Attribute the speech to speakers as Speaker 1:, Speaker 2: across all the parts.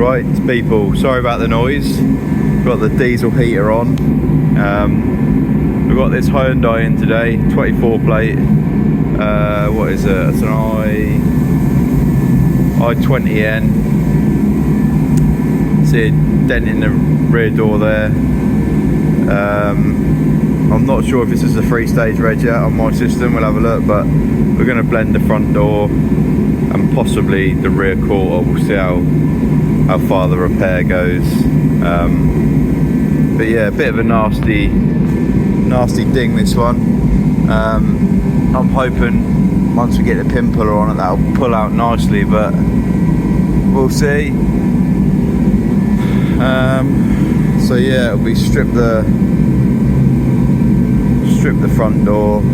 Speaker 1: Right, people, sorry about the noise. We've got the diesel heater on. We've got this Hyundai in today, 24 plate. What is it? It's an i20n. See a dent in the rear door there. I'm not sure if this is a 3-stage reg yet on my system. We'll have a look, but we're going to blend the front door and possibly the rear quarter. We'll see how far the repair goes. But yeah, a bit of a nasty ding, this one. I'm hoping once we get the pin puller on it, that'll pull out nicely, but we'll see. So yeah, it'll be strip the front door,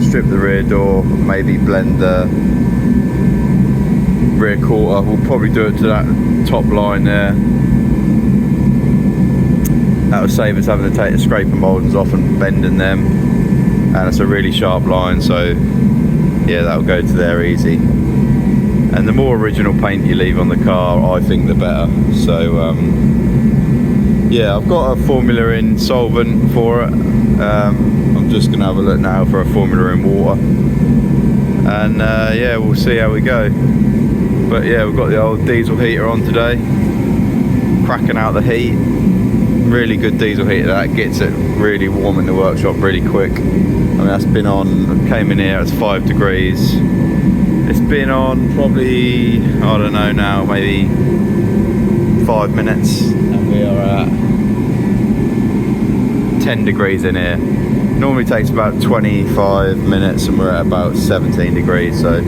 Speaker 1: strip the rear door, maybe blend the rear quarter. We'll probably do it to that top line there. That'll save us having to take the scraper mouldings off and bending them, and it's a really sharp line, so yeah, that'll go to there easy. And the more original paint you leave on the car, I think the better. So yeah, I've got a formula in solvent for it. I'm just gonna have a look now for a formula in water, and yeah, we'll see how we go. But yeah, we've got the old diesel heater on today, cracking out the heat. Really good diesel heater, that gets it really warm in the workshop really quick. I mean, that's been on, came in here, it's 5 degrees. It's been on probably, I don't know now, maybe 5 minutes, and we are at 10 degrees in here. Normally takes about 25 minutes and we're at about 17 degrees, so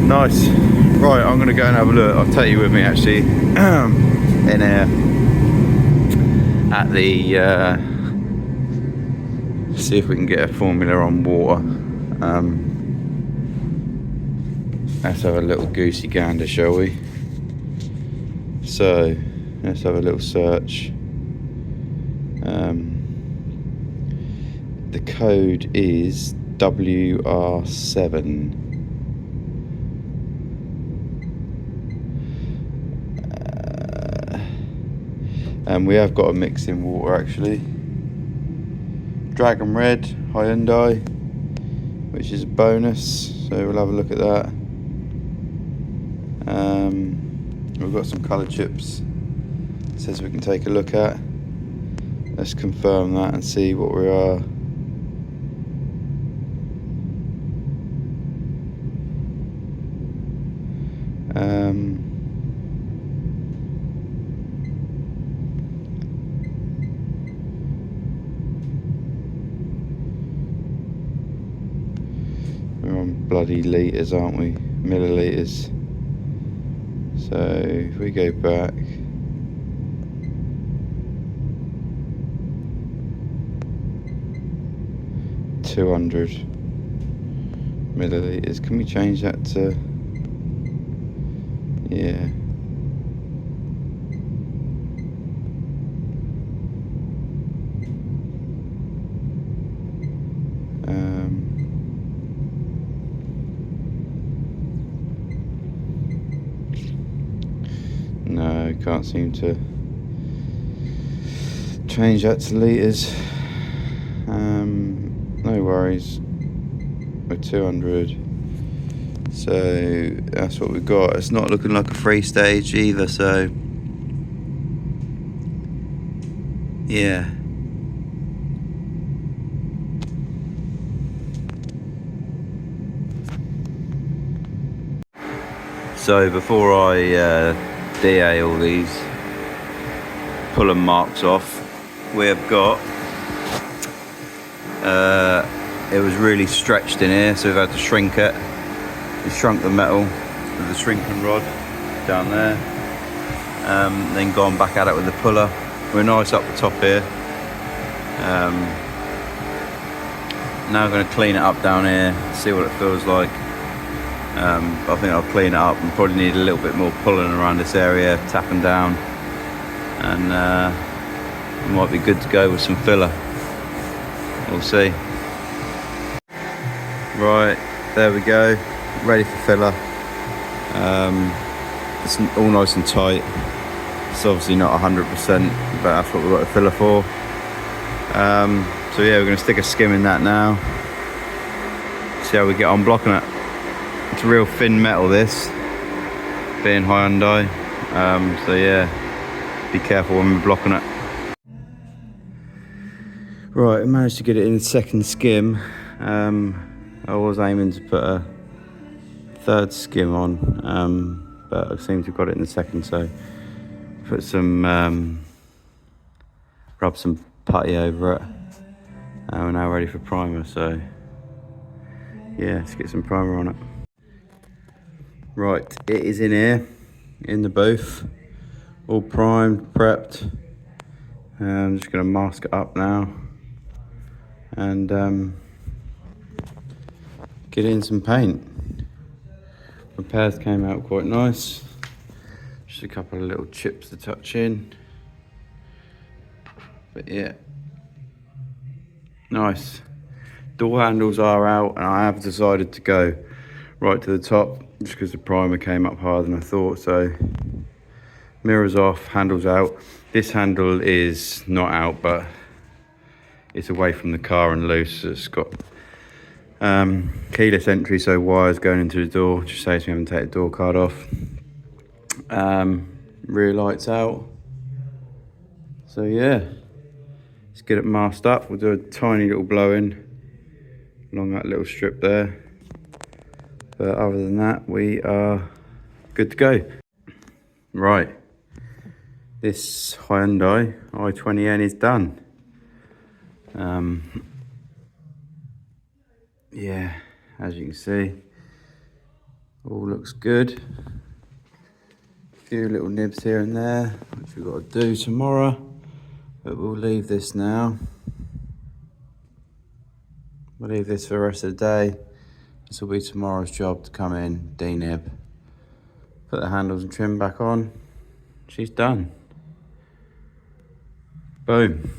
Speaker 1: nice. Right, I'm gonna go and have a look. I'll take you with me actually in here at the see if we can get a formula on water. Let's have a little goosey gander, shall we? So let's have a little search. The code is WR7. And we have got a mix in water actually. Dragon Red Hyundai, which is a bonus, so we'll have a look at that. We've got some colour chips, it says we can take a look at. Let's confirm that and see what we are. We're on bloody litres, aren't we? Millilitres. So if we go back, ,200 millilitres. Can we change that to, yeah. No, can't seem to change that to litres. No worries. We're 200. So that's what we've got. It's not looking like a 3-stage either, so yeah. So before I DA all these pulling marks off, we have got it was really stretched in here, so we've had to shrink it. We shrunk the metal with the shrinking rod down there, then gone back at it with the puller. We're nice up the top here. Now I'm going to clean it up down here, see what it feels like. I think I'll clean it up and probably need a little bit more pulling around this area, tapping down, and it might be good to go with some filler. We'll see. Right, there we go, ready for filler. It's all nice and tight. It's obviously not 100%, but that's what we've got the filler for. So yeah, we're going to stick a skim in that now. See how we get on blocking it. It's real thin metal, this, being Hyundai. So yeah, be careful when we're blocking it. Right, I managed to get it in the second skim. I was aiming to put a third skim on, but I seem to have got it in the second, so put some, rub some putty over it. We're now ready for primer, so yeah, let's get some primer on it. Right, it is in here, in the booth, all primed, prepped. I'm just going to mask it up now and get in some paint. Repairs came out quite nice. Just a couple of little chips to touch in. But yeah, nice. Door handles are out, and I have decided to go right to the top just because the primer came up higher than I thought. So mirrors off, handles out. This handle is not out, but it's away from the car and loose. It's got keyless entry, so wires going into the door. Just saves me having to take the door card off. Rear lights out. So yeah, let's get it masked up. We'll do a tiny little blow in along that little strip there. But other than that, we are good to go. Right, this Hyundai i20n is done. Yeah, as you can see, all looks good. A few little nibs here and there, which we've got to do tomorrow, but we'll leave this now. We'll leave this for the rest of the day. This will be tomorrow's job, to come in, denib, put the handles and trim back on. She's done. Boom.